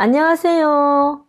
안녕하세요.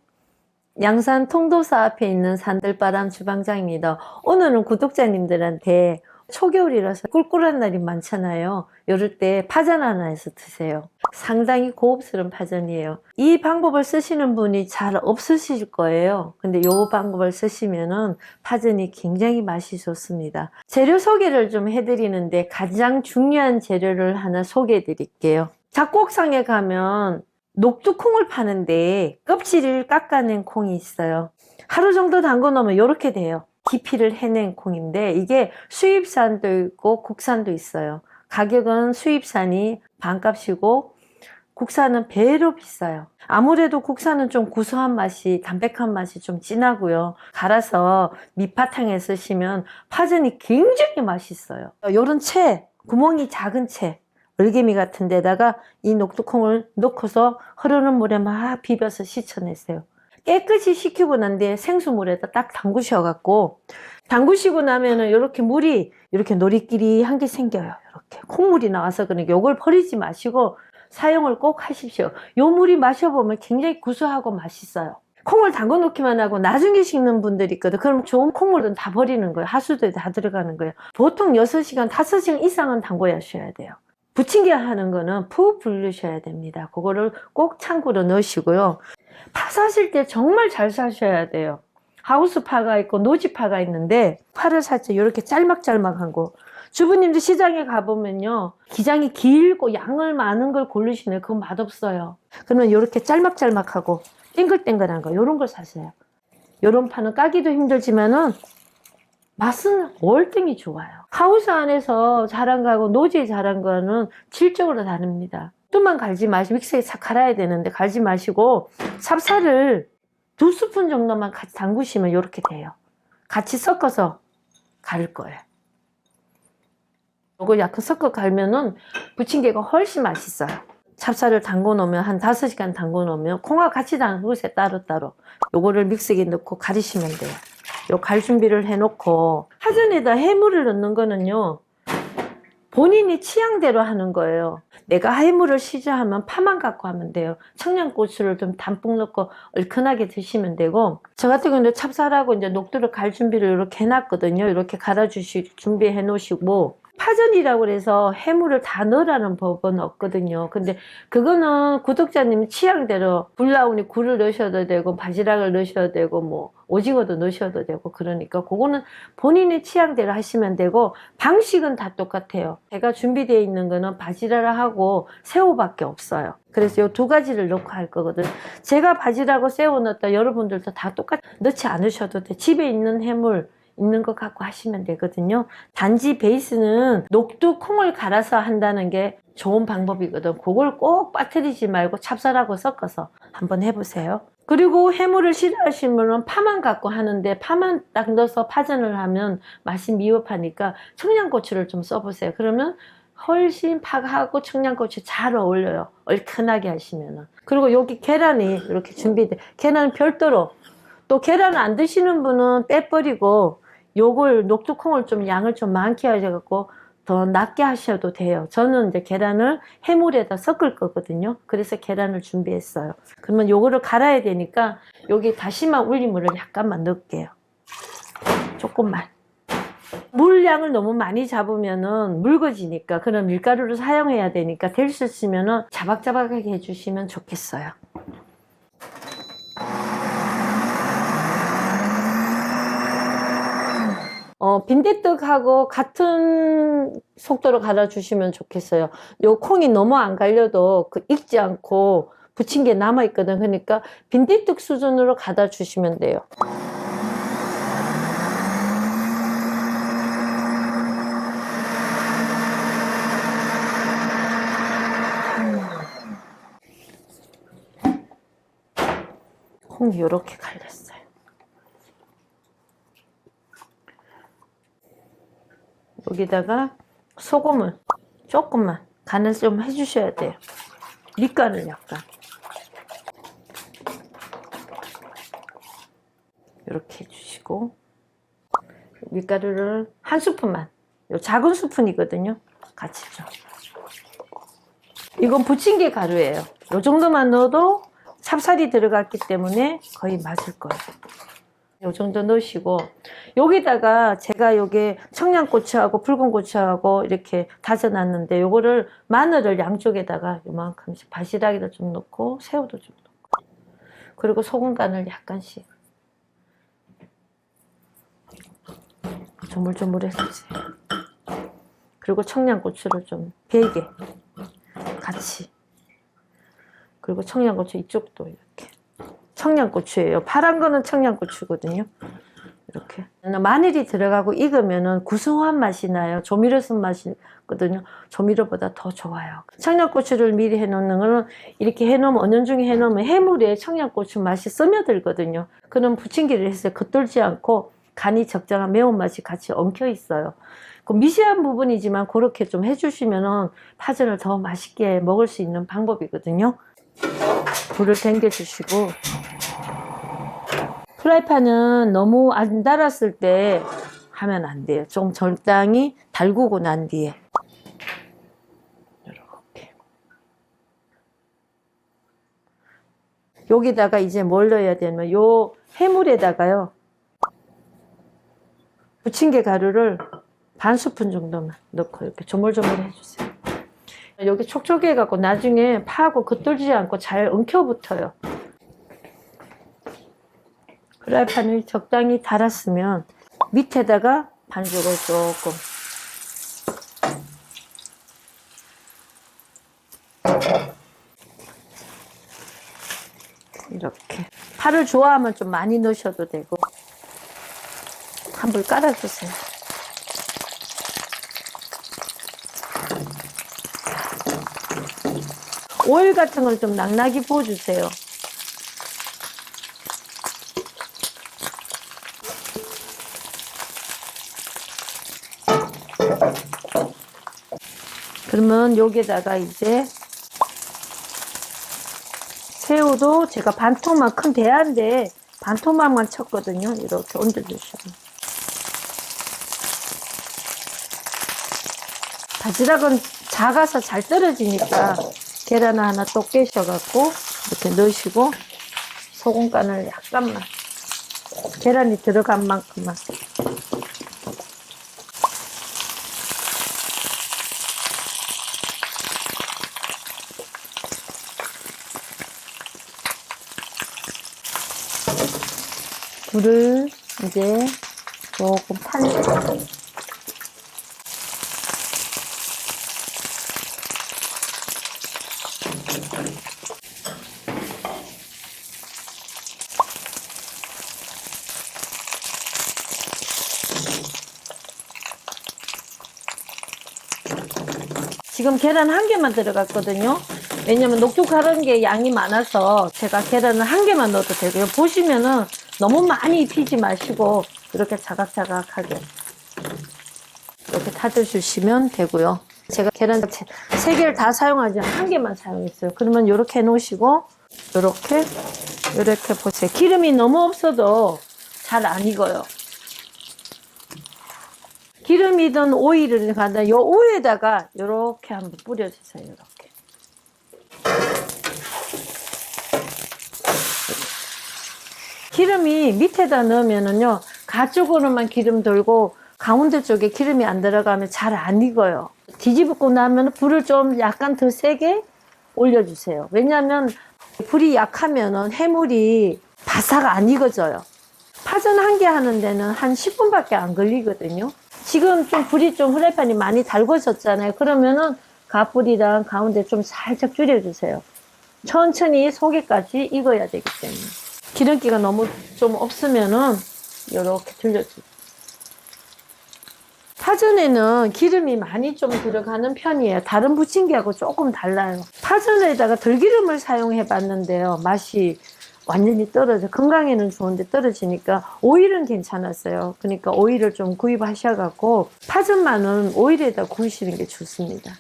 양산 통도사 앞에 있는 산들바람 주방장입니다. 오늘은 구독자님들한테 초겨울이라서 꿀꿀한 날이 많잖아요. 이럴 때 파전 하나 해서 드세요. 상당히 고급스러운 파전이에요. 이 방법을 쓰시는 분이 잘 없으실 거예요. 근데 이 방법을 쓰시면은 파전이 굉장히 맛이 좋습니다. 재료 소개를 좀 해드리는데 가장 중요한 재료를 하나 소개해 드릴게요. 작곡상에 가면 녹두콩을 파는데 껍질을 깎아낸 콩이 있어요. 하루 정도 담궈 놓으면 이렇게 돼요. 기피를 해낸 콩인데 이게 수입산도 있고 국산도 있어요. 가격은 수입산이 반값이고 국산은 배로 비싸요. 아무래도 국산은 좀 구수한 맛이, 담백한 맛이 좀 진하고요. 갈아서 밑바탕에 쓰시면 파전이 굉장히 맛있어요. 요런 채, 구멍이 작은 채, 얼개미 같은 데다가 이 녹두콩을 넣고서 흐르는 물에 막 비벼서 씻어내세요. 깨끗이 식히고 난 뒤에 생수물에다 딱 담그셔갖고, 담그시고 나면은 이렇게 물이 이렇게 노리끼리한 게 생겨요. 이렇게 콩물이 나와서 그러니까 요걸 버리지 마시고 사용을 꼭 하십시오. 요 물이 마셔보면 굉장히 구수하고 맛있어요. 콩을 담궈 놓기만 하고 나중에 식는 분들이 있거든. 그럼 좋은 콩물은 다 버리는 거예요. 하수도에 다 들어가는 거예요. 보통 6시간, 5시간 이상은 담궈야셔야 돼요. 부침개 하는 거는 푹 불르셔야 됩니다. 그거를 꼭 창고로 넣으시고요. 파 사실 때 정말 잘 사셔야 돼요. 하우스파가 있고 노지파가 있는데 파를 살 때 이렇게 짤막짤막한 거. 주부님들 시장에 가보면요. 기장이 길고 양을 많은 걸 고르시네. 그건 맛없어요. 그러면 이렇게 짤막짤막하고 땡글땡글한 거 이런 걸 사세요. 이런 파는 까기도 힘들지만은 맛은 월등히 좋아요. 하우스 안에서 자란 거하고 노지에 자란 거는 질적으로 다릅니다. 뚜만 갈지 마시고 믹서기에 싹 갈아야 되는데 갈지 마시고 찹쌀을 2스푼 정도만 같이 담그시면 이렇게 돼요. 같이 섞어서 갈 거예요. 이거 약간 섞어 갈면은 부침개가 훨씬 맛있어요. 찹쌀을 담궈 놓으면 한 5시간 담궈 놓으면 콩하고 같이 담그세요. 따로따로. 요거를 믹서기에 넣고 가리시면 돼요. 요 갈 준비를 해놓고 파전에다 해물을 넣는 거는요 본인이 취향대로 하는 거예요. 내가 해물을 시저하면 파만 갖고 하면 돼요. 청양고추를 좀 담뿍 넣고 얼큰하게 드시면 되고, 저 같은 경우는 찹쌀하고 이제 녹두를 갈 준비를 이렇게 해놨거든요. 이렇게 갈아주시 준비해 놓으시고, 파전이라고 해서 해물을 다 넣으라는 법은 없거든요. 근데 그거는 구독자님 취향대로 굴 나오니 굴을 넣으셔도 되고 바지락을 넣으셔도 되고 뭐 오징어도 넣으셔도 되고 그러니까 그거는 본인의 취향대로 하시면 되고 방식은 다 똑같아요. 제가 준비되어 있는 거는 바지락하고 새우밖에 없어요. 그래서 이 2가지를 넣고 할 거거든. 제가 바지락하고 새우 넣었다 여러분들도 다 똑같이 넣지 않으셔도 돼. 집에 있는 해물 있는 것 갖고 하시면 되거든요. 단지 베이스는 녹두 콩을 갈아서 한다는 게 좋은 방법이거든. 그걸 꼭 빠뜨리지 말고 찹쌀하고 섞어서 한번 해보세요. 그리고 해물을 싫어하시는 분은 파만 갖고 하는데 파만 딱 넣어서 파전을 하면 맛이 미흡하니까 청양고추를 좀 써보세요. 그러면 훨씬 파하고 청양고추 잘 어울려요. 얼큰하게 하시면은. 그리고 여기 계란이 이렇게 준비돼. 계란은 별도로. 또 계란을 안 드시는 분은 빼버리고 요걸 녹두콩을 좀 양을 좀 많게 하셔갖고 더 낮게 하셔도 돼요. 저는 이제 계란을 해물에다 섞을 거거든요. 그래서 계란을 준비했어요. 그러면 요거를 갈아야 되니까 여기 다시마 올리물을 약간만 넣을게요. 조금만. 물량을 너무 많이 잡으면은 묽어지니까 그런 밀가루를 사용해야 되니까 될 수 있으면은 자박자박하게 해주시면 좋겠어요. 빈대떡하고 같은 속도로 갈아주시면 좋겠어요. 요 콩이 너무 안 갈려도 익지 않고 부친 게 남아있거든. 그러니까 빈대떡 수준으로 갈아주시면 돼요. 콩이 이렇게 갈렸어요. 여기다가 소금을 조금만 간을 좀 해주셔야 돼요. 밑간을 약간 이렇게 해주시고 밀가루를 1스푼만, 요 작은 스푼이거든요. 같이 좀. 이건 부침개 가루예요. 요 정도만 넣어도 찹쌀이 들어갔기 때문에 거의 맞을 거예요. 요 정도 넣으시고, 여기다가 제가 요게 청양고추하고 붉은 고추하고 이렇게 다져놨는데, 요거를 마늘을 양쪽에다가 요만큼씩 바시락에다 좀 넣고 새우도 좀 넣고, 그리고 소금 간을 약간씩 조물조물해서 주세요. 그리고 청양고추를 좀 베게 같이, 그리고 청양고추 이쪽도 이렇게. 청양고추예요. 파란 거는 청양고추거든요. 이렇게 마늘이 들어가고 익으면은 구수한 맛이 나요. 조미료 쓴 맛이거든요. 조미료보다 더 좋아요. 청양고추를 미리 해놓는 거는, 이렇게 해놓으면, 은연중에 해놓으면 해물에 청양고추 맛이 스며들거든요. 그럼 부침개를 했을 때 겉돌지 않고 간이 적정한 매운맛이 같이 엉켜 있어요. 그 미세한 부분이지만 그렇게 좀 해주시면은 파전을 더 맛있게 먹을 수 있는 방법이거든요. 불을 당겨주시고, 프라이팬은 너무 안 달았을 때 하면 안 돼요. 좀 적당히 달구고 난 뒤에 이렇게. 여기다가 이제 뭘 넣어야 되냐면, 요 해물에다가요 부침개 가루를 반 스푼 정도만 넣고 이렇게 조물조물 해주세요. 여기 촉촉해 갖고 나중에 파하고 겉돌지 않고 잘 엉켜 붙어요. 프라이팬을 적당히 달았으면 밑에다가 반죽을 조금, 이렇게. 파를 좋아하면 좀 많이 넣으셔도 되고, 한 불 깔아주세요. 오일 같은 걸 좀 낭낭히 부어주세요. 그러면 여기다가 이제 새우도 제가 반토막, 큰 대야인데 반토막만 쳤거든요. 이렇게 얹어주시면. 바지락은 작아서 잘 떨어지니까 계란 하나 또 깨셔갖고 이렇게 넣으시고, 소금 간을 약간만, 계란이 들어간 만큼만. 불을 이제 조금 지금 계란 한 개만 들어갔거든요. 왜냐면 녹두가른 게 양이 많아서 제가 계란을 한 개만 넣어도 되고요. 보시면은 너무 많이 입히지 마시고 이렇게 자각자각하게 이렇게 타줘주시면 되고요. 제가 계란 3개를 다 사용하지 않고 한 개만 사용했어요. 그러면 이렇게 해놓으시고, 이렇게 보세요. 기름이 너무 없어도 잘 안 익어요. 기름이든 오일을 가다 요 오에다가 이렇게 한번 뿌려주세요. 이렇게. 기름이 밑에다 넣으면은요, 가쪽으로만 기름 돌고 가운데 쪽에 기름이 안 들어가면 잘 안 익어요. 뒤집고 나면 불을 좀 약간 더 세게 올려주세요. 왜냐하면 불이 약하면은 해물이 바삭 안 익어져요. 파전 한 개 하는 데는 한 10분밖에 안 걸리거든요. 지금 좀 불이 좀 후라이팬이 많이 달궈졌잖아요. 그러면은 가불이랑 가운데 좀 살짝 줄여주세요. 천천히 속에까지 익어야 되기 때문에. 기름기가 너무 좀 없으면은 이렇게 들려주세요. 파전에는 기름이 많이 좀 들어가는 편이에요. 다른 부침개하고 조금 달라요. 파전에다가 들기름을 사용해 봤는데요, 맛이 완전히 떨어져. 건강에는 좋은데 떨어지니까 오일은 괜찮았어요. 그러니까 오일을 좀 구입하셔갖고 파전만은 오일에다 구우시는 게 좋습니다.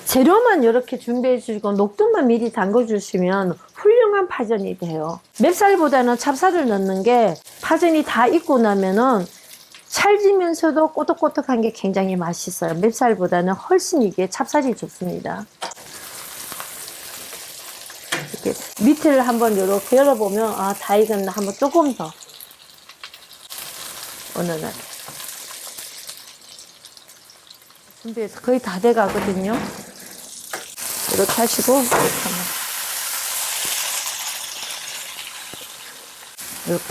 재료만 이렇게 준비해 주시고 녹두만 미리 담궈 주시면 훌륭한 파전이 돼요. 맵쌀보다는 찹쌀을 넣는 게 파전이 다 익고 나면은 찰지면서도 꼬독꼬독한 게 굉장히 맛있어요. 맵쌀보다는 훨씬 이게 찹쌀이 좋습니다. 이렇게 밑을 한번 이렇게 열어보면 아, 다 익었나 한번 조금 더 은은하게 준비해서 거의 다 돼가거든요. 이렇게 하시고 이렇게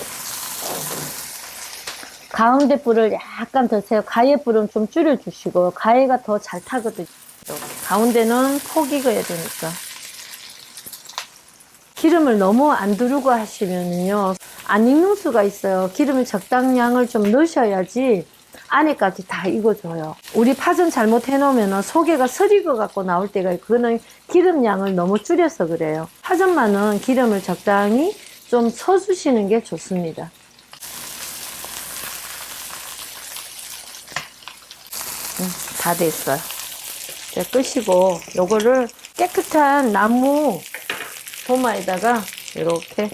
가운데 불을 약간 더 세요. 가위 불은 좀 줄여주시고 가위가 더 잘 타거든요. 이렇게. 가운데는 폭 익어야 되니까 기름을 너무 안 두르고 하시면요 안 익는 수가 있어요. 기름을 적당량을 좀 넣으셔야지 안에까지 다 익어줘요. 우리 파전 잘못 해놓으면 속에가 설익어 갖고 나올 때가 있고 그거는 기름량을 너무 줄여서 그래요. 파전만은 기름을 적당히 좀 쳐주시는 게 좋습니다. 다 됐어요. 이제 끄시고 요거를 깨끗한 나무 도마에다가 이렇게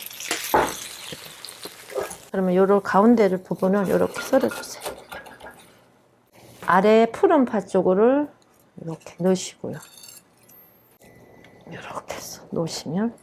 그러면 요런 가운데를 부분을 이렇게 썰어주세요. 아래 푸른 파 쪽을 이렇게 넣으시고요. 이렇게 해서 놓으시면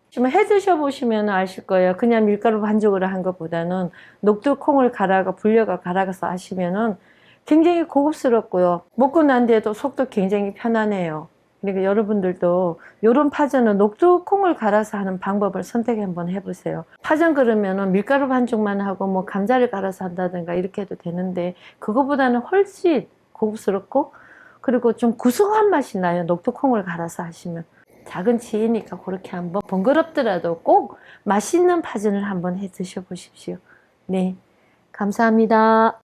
지금 해 드셔보시면 아실 거예요. 그냥 밀가루 반죽으로 한 것보다는 녹두콩을 불려가 갈아서 하시면은 굉장히 고급스럽고요. 먹고 난 뒤에도 속도 굉장히 편안해요. 그러니까 여러분들도 이런 파전은 녹두콩을 갈아서 하는 방법을 선택 한번 해보세요. 파전 그러면은 밀가루 반죽만 하고 뭐 감자를 갈아서 한다든가 이렇게 해도 되는데 그거보다는 훨씬 고급스럽고 그리고 좀 구수한 맛이 나요. 녹두콩을 갈아서 하시면. 작은 치이니까 그렇게 한번 번거롭더라도 꼭 맛있는 파전을 한번 해 드셔보십시오. 네, 감사합니다.